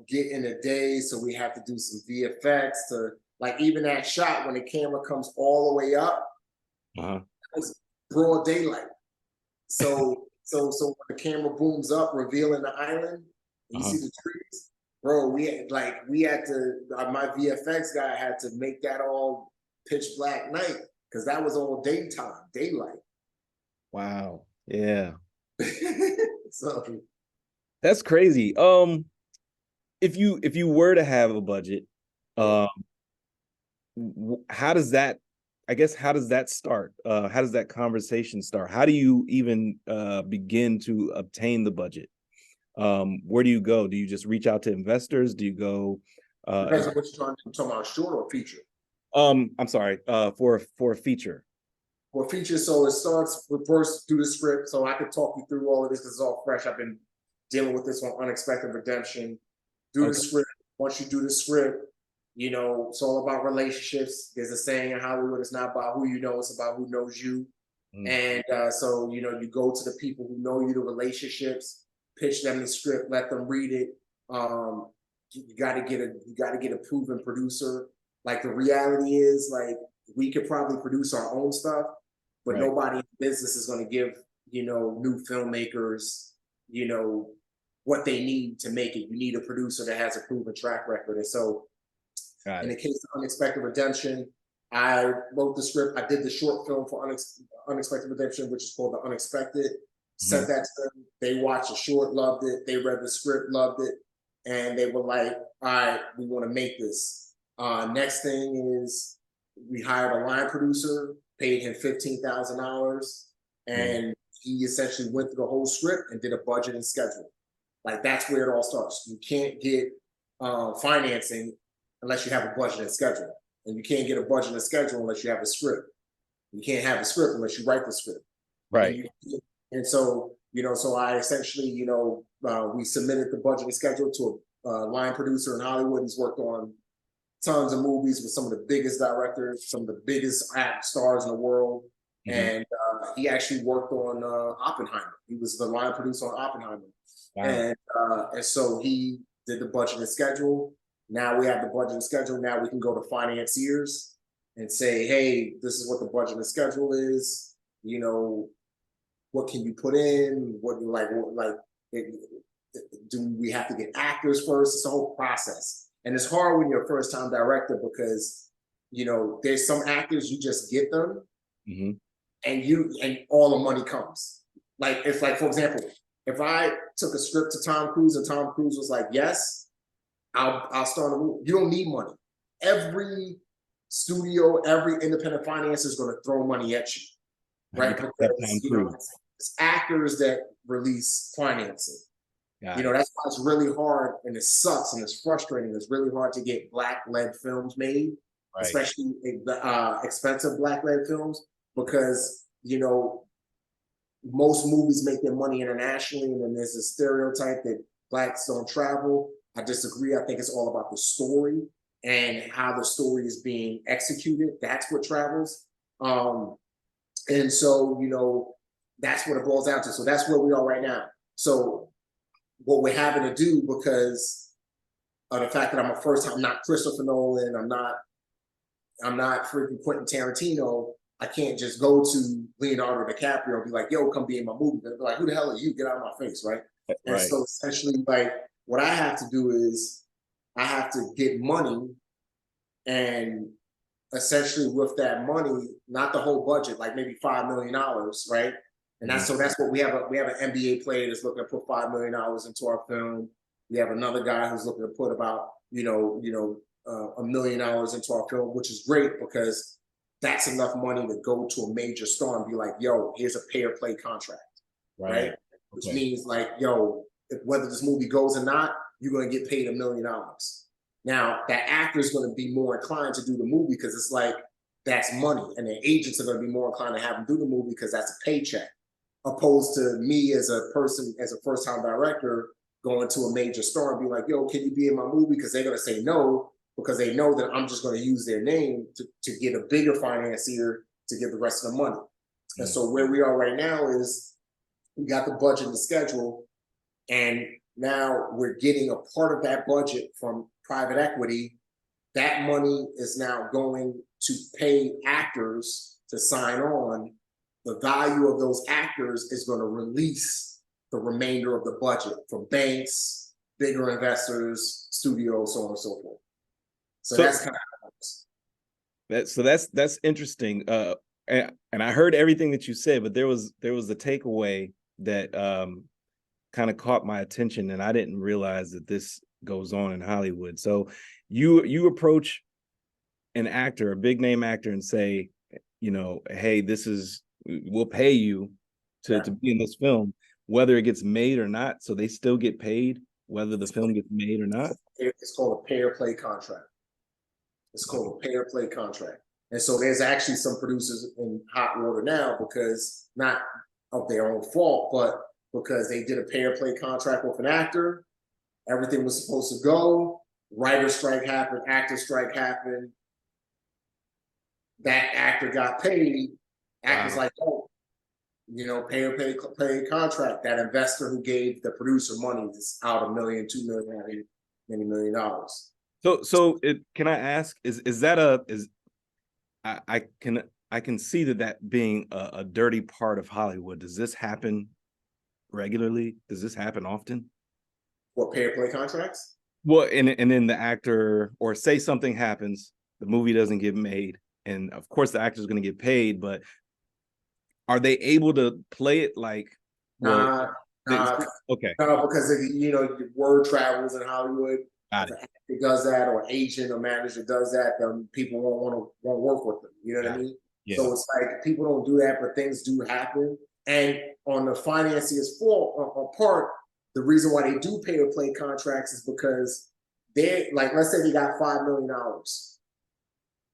get in a day, so we have to do some VFX to even that shot when the camera comes all the way up, it was broad daylight. So when the camera booms up, revealing the island, and you see the trees, bro. We had to. My VFX guy had to make that all pitch black night because that was all daylight. Wow. Yeah. So that's crazy. If you were to have a budget, how does that start? How does that conversation start? How do you even begin to obtain the budget? Where do you go? Do you just reach out to investors? Do you go depends on what you're talking about, short or feature? I'm sorry, for a feature. For a feature, so it starts with first do the script. So I could talk you through all of this because it's all fresh. I've been dealing with this on Unexpected Redemption. Do the script. Once you do the script, it's all about relationships. There's a saying in Hollywood, it's not about who you know, it's about who knows you. And so, you go to the people who know you, the relationships, pitch them the script, let them read it. You got to get a proven producer. Like, the reality is, we could probably produce our own stuff, but nobody in business is going to give, new filmmakers, what they need to make it. You need a producer that has a proven track record. And so in the case of Unexpected Redemption, I wrote the script. I did the short film for Unexpected Redemption, which is called The Unexpected. Sent that to them. They watched the short, loved it. They read the script, loved it. And they were like, all right, we want to make this. Next thing is we hired a line producer, paid him $15,000, and he essentially went through the whole script and did a budget and schedule. That's where it all starts. You can't get financing unless you have a budget and schedule. And you can't get a budget and schedule unless you have a script. You can't have a script unless you write the script. Right. And so, so I essentially, we submitted the budget and schedule to a line producer in Hollywood. He's worked on tons of movies with some of the biggest directors, some of the biggest act stars in the world. And he actually worked on Oppenheimer. He was the line producer on Oppenheimer. Wow. And so he did the budget and schedule. Now we have the budget and schedule. Now we can go to financiers and say, hey, this is what the budget and schedule is. What can you put in? Do we have to get actors first? It's a whole process. And it's hard when you're a first-time director because, there's some actors, you just get them and all the money comes. For example, if I took a script to Tom Cruise and Tom Cruise was like, yes, I'll start a movie. You don't need money. Every studio, every independent financer is going to throw money at you, right? Because, it's actors that release financing. That's why it's really hard, and it sucks and it's frustrating. It's really hard to get Black-led films made, especially the expensive Black-led films, because most movies make their money internationally, and then there's a stereotype that Blacks don't travel. I disagree. I think it's all about the story and how the story is being executed. That's what travels. And so, that's what it boils down to. So that's where we are right now. So what we're having to do, because of the fact that I'm not Christopher Nolan, I'm not freaking Quentin Tarantino, I can't just go to Leonardo DiCaprio and be like, yo, come be in my movie. They'll be like, who the hell are you? Get out of my face, right? And Right. so essentially, like, what I have to do is I have to get money, and essentially with that money, not the whole budget, like maybe $5 million, right? And Mhm. that's what we have. We have an NBA player that's looking to put $5 million into our film. We have another guy who's looking to put about $1 million into our film, which is great because that's enough money to go to a major star and be like, "Yo, here's a pay or play contract," Right. right? Which Okay. means like, "Yo, whether this movie goes or not, you're going to get paid $1 million." Now, that actor is going to be more inclined to do the movie because it's like that's money, and the agents are going to be more inclined to have him do the movie because that's a paycheck, opposed to me as a person, as a first-time director, going to a major star and be like, "Yo, can you be in my movie?" Because they're going to say no because they know that I'm just going to use their name to get a bigger financier to get the rest of the money. And Mm. so where we are right now is we got the budget and the schedule, and now we're getting a part of that budget from private equity. That money is now going to pay actors to sign on. The value of those actors is going to release the remainder of the budget from banks, bigger investors, studios, so on and so forth. So So that's kind of how it works. that's interesting. And I heard everything that you said, but there was a takeaway that kind of caught my attention, and I didn't realize that this goes on in Hollywood. So you approach an actor, a big name actor, and say, hey, we'll pay you Yeah. to be in this film, whether it gets made or not. So they still get paid whether the film gets made or not. It's called a pay or play contract. It's called a pay or play contract. And so there's actually some producers in hot water now because not of their own fault, but because they did a pay or play contract with an actor. Everything was supposed to go. Writer strike happened, actor strike happened. That actor got paid. Actors Wow. like, oh, pay or play contract. That investor who gave the producer money is out $1 million, $2 million, many $1 million. So can I ask, is that a is I can see that being a dirty part of Hollywood. Does this happen regularly? Does this happen often? What, pay or play contracts? Well, and then the actor, or say something happens, the movie doesn't get made, and of course the actor's going to get paid, but are they able to play it like, well, Nah, they, nah, okay, no, because word travels in Hollywood. got If an it, actor does that, or agent or manager does that, then people won't work with them. You know what I got it. mean? Yeah, So it's like people don't do that, but things do happen. And on the financiers' part, the reason why they do pay or play contracts is because they, like, let's say they got $5 million.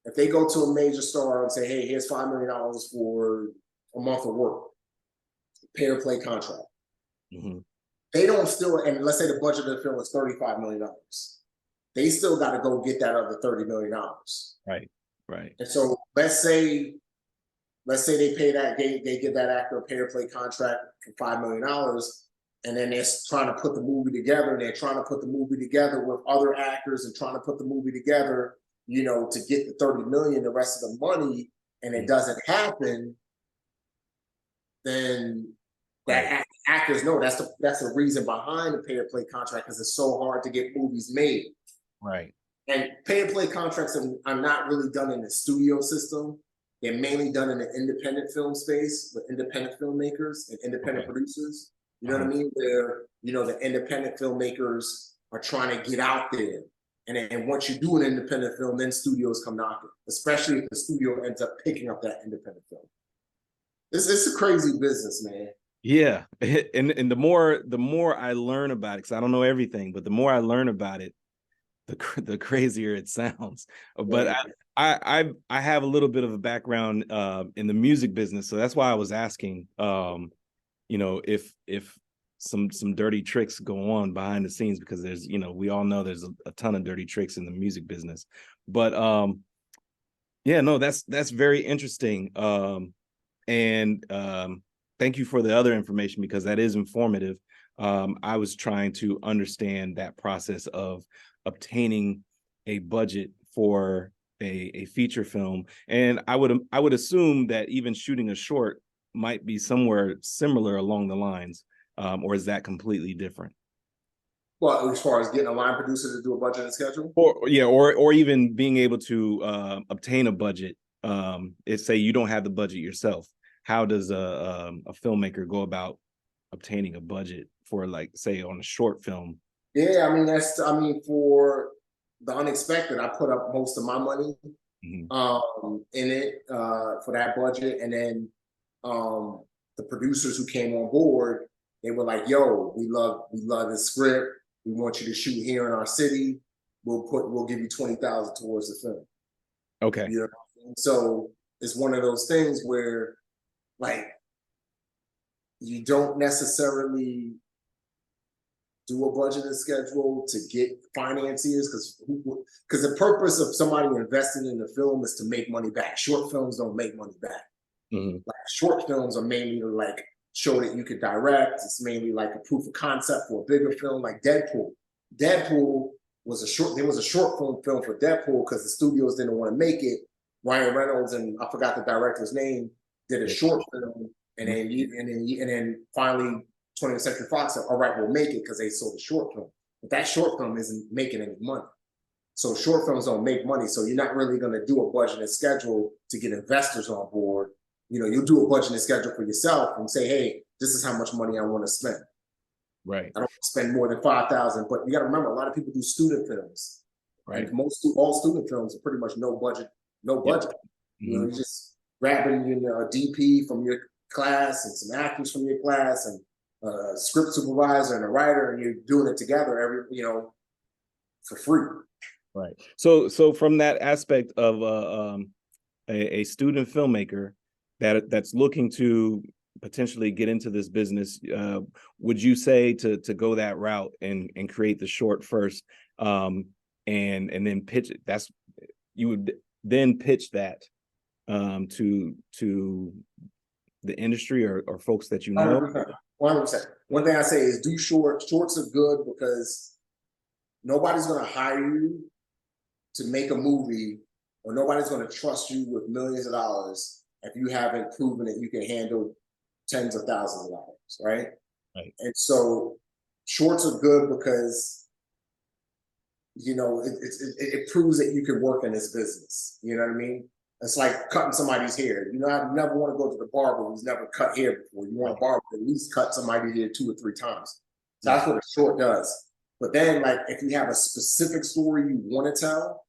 If they go to a major star and say, "Hey, here's $5 million for a month of work," pay or play contract. mhm, They don't still, and let's say the budget of the film is $35 million. They still got to go get that other $30 million. right, right, And so let's say they pay that, they give that actor a pay or play contract for $5 million, and then they're trying to put the movie together, and they're trying to put the movie together with other actors and trying to put the movie together, to get the 30 million, the rest of the money, and it mhm, doesn't happen. Then right, that actors know that's the reason behind the pay or play contract, because it's so hard to get movies made. right, And pay and play contracts are not really done in the studio system. They're mainly done in the independent film space with independent filmmakers and independent okay, producers. You know what uh-huh. I mean? Where, the independent filmmakers are trying to get out there. And once you do an independent film, then studios come knocking, especially if the studio ends up picking up that independent film. It's a crazy business, man. Yeah, and the more I learn about it, because I don't know everything, but the more I learn about it, the crazier it sounds. But Yeah. I have a little bit of a background in the music business, so that's why I was asking, if some dirty tricks go on behind the scenes, because there's, we all know there's a ton of dirty tricks in the music business. But yeah, no, that's very interesting. And thank you for the other information, because that is informative. I was trying to understand that process of obtaining a budget for a feature film, and I would assume that even shooting a short might be somewhere similar along the lines. or is that completely different? Well, as far as getting a line producer to do a budget and schedule? Or even being able to obtain a budget. It's say you don't have the budget yourself. How does a filmmaker go about obtaining a budget for, like, say, on a short film? Yeah, I mean, for the unexpected, I put up most of my money in it for that budget. And then the producers who came on board, they were like, yo, we love the script. We want you to shoot here in our city. We'll give you 20,000 towards the film. Okay. You know what I mean? So it's one of those things where, like, you don't necessarily do a budget and schedule to get financiers, because the purpose of somebody investing in the film is to make money back. Short films don't make money back. Like, short films are mainly to, like, show that you could direct. It's mainly like a proof of concept for a bigger film, like Deadpool. Deadpool was a short. There was a short film for Deadpool because the studios didn't want to make it. Ryan Reynolds and I forgot the director's name did a short film, and then finally 20th Century Fox said, "All right, we'll make it," because they saw the short film. But that short film isn't making any money. So short films don't make money. So you're not really going to do a budget and schedule to get investors on board. You know, you'll do a budget and schedule for yourself and say, hey, this is how much money I want to spend. Right. I don't spend more than 5,000, but you got to remember, a lot of people do student films. Right. And all student films are pretty much no budget. Yep. You know, you're just grabbing a DP from your class and some actors from your class and a script supervisor and a writer, and you're doing it together for free. Right. So from that aspect of a student filmmaker that's looking to potentially get into this business, would you say to go that route and create the short first, and then pitch it? You would then pitch that to the industry or folks that you know? 100%. One thing I say is do shorts. Shorts are good because nobody's going to hire you to make a movie, or nobody's going to trust you with millions of dollars if you haven't proven that you can handle tens of thousands of dollars, right? Right. And so shorts are good because, you know, it proves that you can work in this business. You know what I mean? It's like cutting somebody's hair. You know, I never want to go to the barber who's never cut hair before. You want a barber to at least cut somebody's hair 2 or 3 times. So that's what a short does. But then, like, if you have a specific story you want to tell,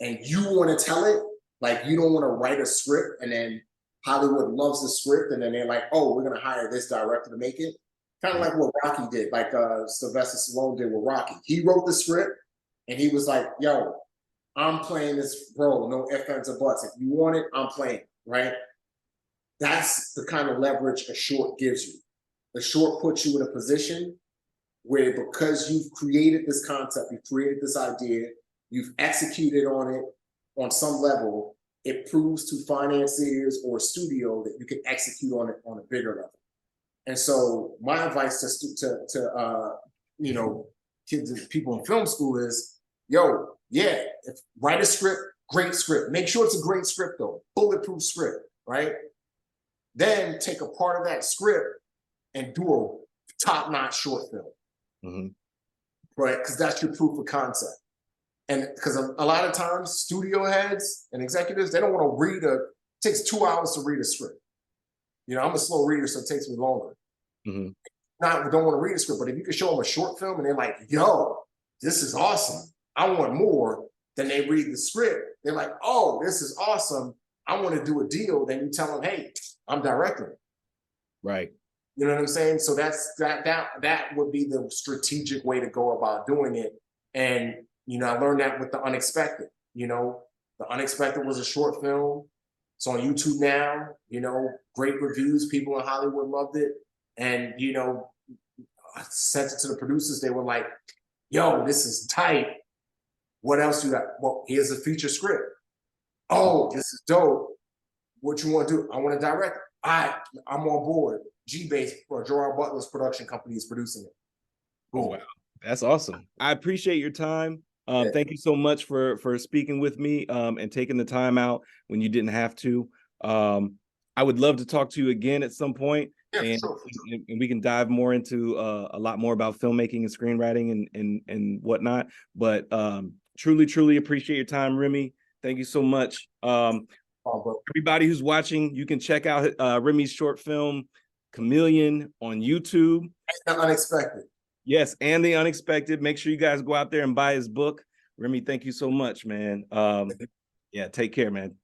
and you want to tell it, like, you don't want to write a script and then Hollywood loves the script and then they're like, oh, we're going to hire this director to make it. Kind of like what Rocky did, like Sylvester Stallone did with Rocky. He wrote the script and he was like, yo, I'm playing this role, no ifs, ands, or buts. If you want it, I'm playing, right? That's the kind of leverage a short gives you. The short puts you in a position where, because you've created this concept, you've created this idea, you've executed on it on some level, it proves to financiers or a studio that you can execute on it on a bigger level. And so my advice to kids and people in film school is, yo, yeah, write a script, great script. Make sure it's a great script though, bulletproof script, right? Then take a part of that script and do a top-notch short film, right? Because that's your proof of concept. And because a lot of times studio heads and executives, they don't want to read it takes 2 hours to read a script. You know, I'm a slow reader, so it takes me longer. Don't want to read a script, but if you can show them a short film and they're like, yo, this is awesome, I want more, then they read the script. They're like, oh, this is awesome, I want to do a deal. Then you tell them, hey, I'm directing it. Right. You know what I'm saying? So that would be the strategic way to go about doing it. And, you know, I learned that with The Unexpected. You know, The Unexpected was a short film. It's on YouTube now, you know, great reviews. People in Hollywood loved it. And, you know, I sent it to the producers. They were like, yo, this is tight. What else you got? Well, here's a feature script. Oh, this is dope. What you want to do? I want to direct it. I'm on board. G-Base, or Gerard Butler's production company, is producing it. Cool. Oh, wow. That's awesome. I appreciate your time. Thank you so much for speaking with me and taking the time out when you didn't have to. I would love to talk to you again at some point. Yeah, and, for sure. and we can dive more into a lot more about filmmaking and screenwriting and whatnot. But truly appreciate your time, Remi. Thank you so much. Everybody who's watching, you can check out Remi's short film Chameleon on YouTube. The Unexpected. Yes, and The Unexpected. Make sure you guys go out there and buy his book. Remi, thank you so much, man. Yeah, take care, man.